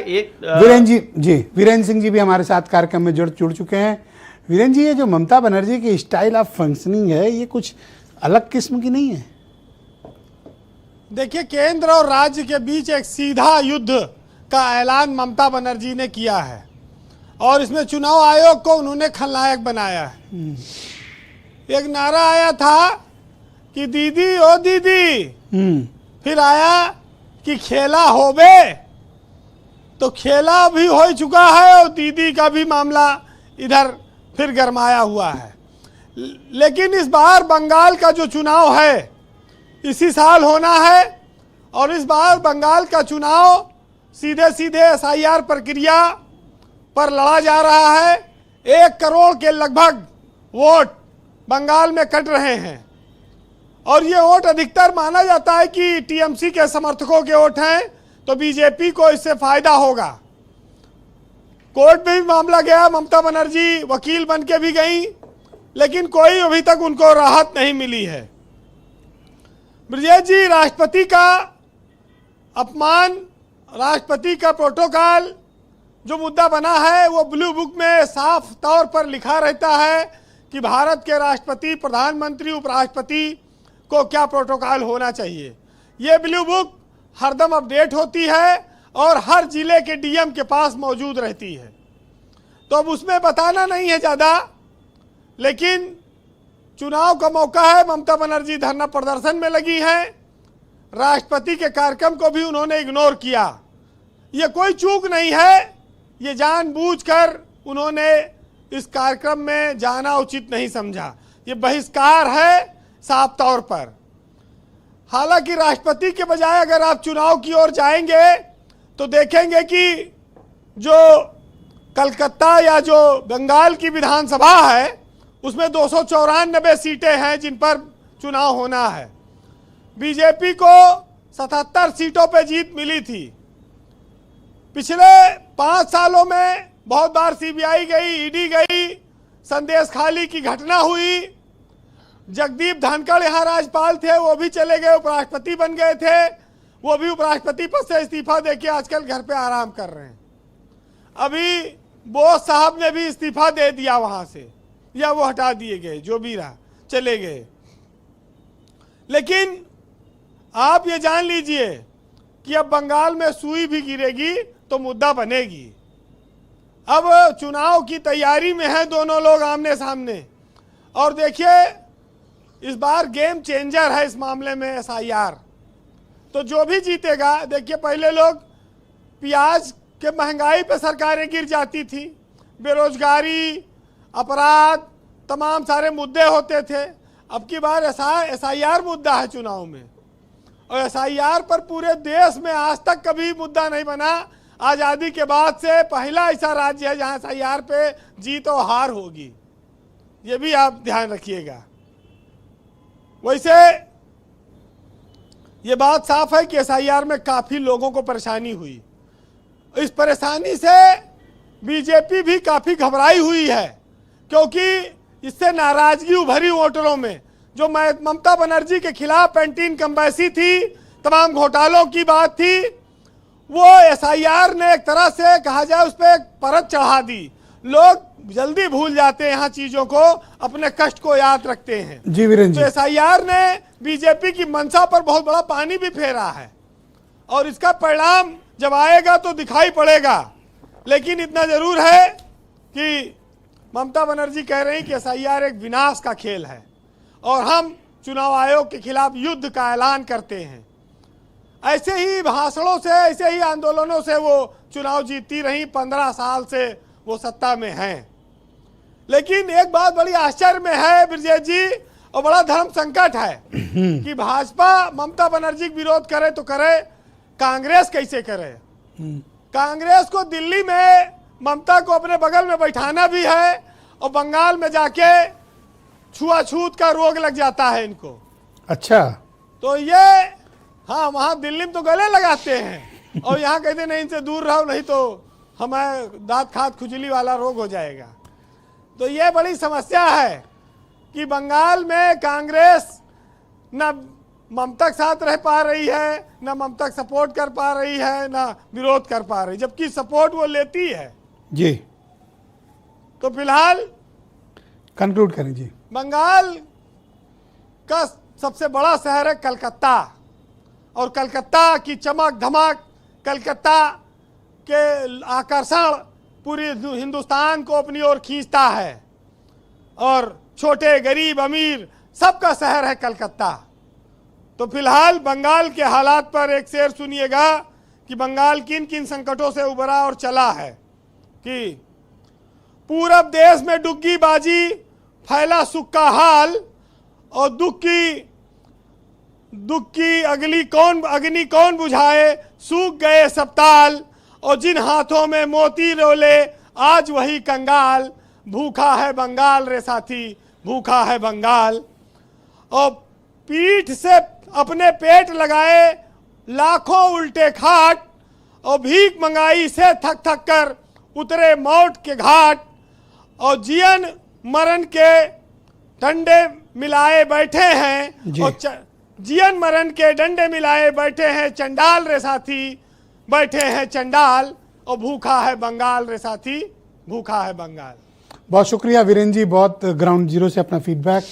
एक वीरेंद्र सिंह जी भी हमारे साथ कार्यक्रम में जुड़ चुके हैं। वीरेंद्र जी, ये जो ममता बनर्जी की स्टाइल ऑफ फंक्शनिंग है, ये कुछ अलग किस्म की नहीं है? देखिए, केंद्र और राज्य के बीच एक सीधा युद्ध का ऐलान ममता बनर्जी ने किया है और इसमें चुनाव आयोग को उन्होंने खलनायक बनाया है। एक नारा आया था कि दीदी ओ दीदी, फिर आया कि खेला होबे, तो खेला भी हो चुका है और दीदी का भी मामला इधर फिर गरमाया हुआ है। लेकिन इस बार बंगाल का जो चुनाव है इसी साल होना है और इस बार बंगाल का चुनाव सीधे सीधे एसआईआर प्रक्रिया पर लड़ा जा रहा है। 1 करोड़ के लगभग वोट बंगाल में कट रहे हैं और ये वोट अधिकतर माना जाता है कि टीएमसी के समर्थकों के वोट हैं, तो बीजेपी को इससे फायदा होगा। कोर्ट में भी मामला गया, ममता बनर्जी वकील बन के भी गई, लेकिन कोई अभी तक उनको राहत नहीं मिली है। ब्रजेश जी, राष्ट्रपति का अपमान, राष्ट्रपति का प्रोटोकॉल जो मुद्दा बना है वो ब्लू बुक में साफ तौर पर लिखा रहता है कि भारत के राष्ट्रपति, प्रधानमंत्री, उपराष्ट्रपति को क्या प्रोटोकॉल होना चाहिए। ये ब्लू बुक हरदम अपडेट होती है और हर जिले के डीएम के पास मौजूद रहती है, तो अब उसमें बताना नहीं है ज़्यादा। लेकिन चुनाव का मौका है, ममता बनर्जी धरना प्रदर्शन में लगी हैं, राष्ट्रपति के कार्यक्रम को भी उन्होंने इग्नोर किया। ये कोई चूक नहीं है, ये जानबूझकर उन्होंने इस कार्यक्रम में जाना उचित नहीं समझा। ये बहिष्कार है साफ तौर पर। हालांकि राष्ट्रपति के बजाय अगर आप चुनाव की ओर जाएंगे तो देखेंगे कि जो कलकत्ता या जो बंगाल की विधानसभा है उसमें 294 सीटें हैं जिन पर चुनाव होना है। बीजेपी को 77 सीटों पे जीत मिली थी। पिछले 5 सालों में बहुत बार सीबीआई गई, ईडी गई, संदेश खाली की घटना हुई। जगदीप धनखड़ यहाँ राज्यपाल थे, वो भी चले गए, उपराष्ट्रपति बन गए थे, वो भी उपराष्ट्रपति पद से इस्तीफा देके आजकल घर पे आराम कर रहे हैं। अभी बोस साहब ने भी इस्तीफा दे दिया वहां से, या वो हटा दिए गए, जो भी रहा, चले गए। लेकिन आप ये जान लीजिए कि अब बंगाल में सुई भी गिरेगी तो मुद्दा बनेगी। अब चुनाव की तैयारी में है दोनों लोग आमने सामने, और देखिए इस बार गेम चेंजर है इस मामले में एसआईआर। तो जो भी जीतेगा, देखिए पहले लोग प्याज के महंगाई पे सरकारें गिर जाती थी, बेरोजगारी, अपराध, तमाम सारे मुद्दे होते थे। अब की बार एसआईआर मुद्दा है चुनाव में, और एसआईआर पर पूरे देश में आज तक कभी मुद्दा नहीं बना। आज़ादी के बाद से पहला ऐसा राज्य है जहां एसआईआर पे जीत और हार होगी, ये भी आप ध्यान रखिएगा। वैसे ये बात साफ है कि एसआईआर में काफ़ी लोगों को परेशानी हुई। इस परेशानी से बीजेपी भी काफ़ी घबराई हुई है, क्योंकि इससे नाराजगी उभरी वोटरों में। जो ममता बनर्जी के खिलाफ एंटी इनकम्बेंसी थी, तमाम घोटालों की बात थी, वो एसआईआर ने एक तरह से कहा जाए उस पर एक परत चढ़ा दी। लोग जल्दी भूल जाते हैं यहाँ चीजों को, अपने कष्ट को याद रखते हैं। जी वीरेंद्र, तो एसआईआर ने बीजेपी की मंशा पर बहुत बड़ा पानी भी फेरा है, और इसका परिणाम जब आएगा तो दिखाई पड़ेगा। लेकिन इतना जरूर है कि ममता बनर्जी कह रही कि एसआईआर एक विनाश का खेल है और हम चुनाव आयोग के खिलाफ युद्ध का ऐलान करते हैं। ऐसे ही भाषणों से, ऐसे ही आंदोलनों से वो चुनाव जीतती रही, 15 साल से वो सत्ता में हैं। लेकिन एक बात बड़ी आश्चर्य में है ब्रजेश जी, और बड़ा धर्म संकट है कि भाजपा ममता बनर्जी का विरोध करे तो करे, कांग्रेस कैसे करे। कांग्रेस को दिल्ली में ममता को अपने बगल में बैठाना भी है, और बंगाल में जाके छुआछूत का रोग लग जाता है इनको। अच्छा, तो ये, हाँ, वहाँ दिल्ली में तो गले लगाते हैं और यहाँ कहते नहीं इनसे दूर रहो, नहीं तो हमें दांत खाद खुजली वाला रोग हो जाएगा। तो ये बड़ी समस्या है कि बंगाल में कांग्रेस न ममता के साथ रह पा रही है, ना ममता सपोर्ट कर पा रही है, ना विरोध कर पा रही, जबकि सपोर्ट वो लेती है। जी तो फिलहाल कंक्लूड करें जी। बंगाल का सबसे बड़ा शहर है कलकत्ता, और कलकत्ता की चमक धमक, कलकत्ता के आकर्षण पूरी हिंदुस्तान को अपनी ओर खींचता है, और छोटे गरीब अमीर सबका शहर है कलकत्ता। तो फिलहाल बंगाल के हालात पर एक शेर सुनिएगा कि बंगाल किन किन संकटों से उबरा और चला है। कि पूरब देश में डुग्गी बाजी, फैला सुख का हाल, और दुख की अग्नि कौन बुझाए, सूख गए सब ताल, और जिन हाथों में मोती रोले आज वही कंगाल, भूखा है बंगाल रे साथी, भूखा है बंगाल। और पीठ से अपने पेट लगाए लाखों उल्टे खाट, और भीख मंगाई से थक थक कर उतरे मौत के घाट, और जीवन मरण के डंडे मिलाए बैठे हैं, और जीवन मरण के डंडे मिलाए बैठे हैं चंडाल रे साथी, बैठे हैं चंडाल, और भूखा है बंगाल रे साथी, भूखा है बंगाल। बहुत शुक्रिया वीरेंद्र जी, बहुत ग्राउंड जीरो से अपना फीडबैक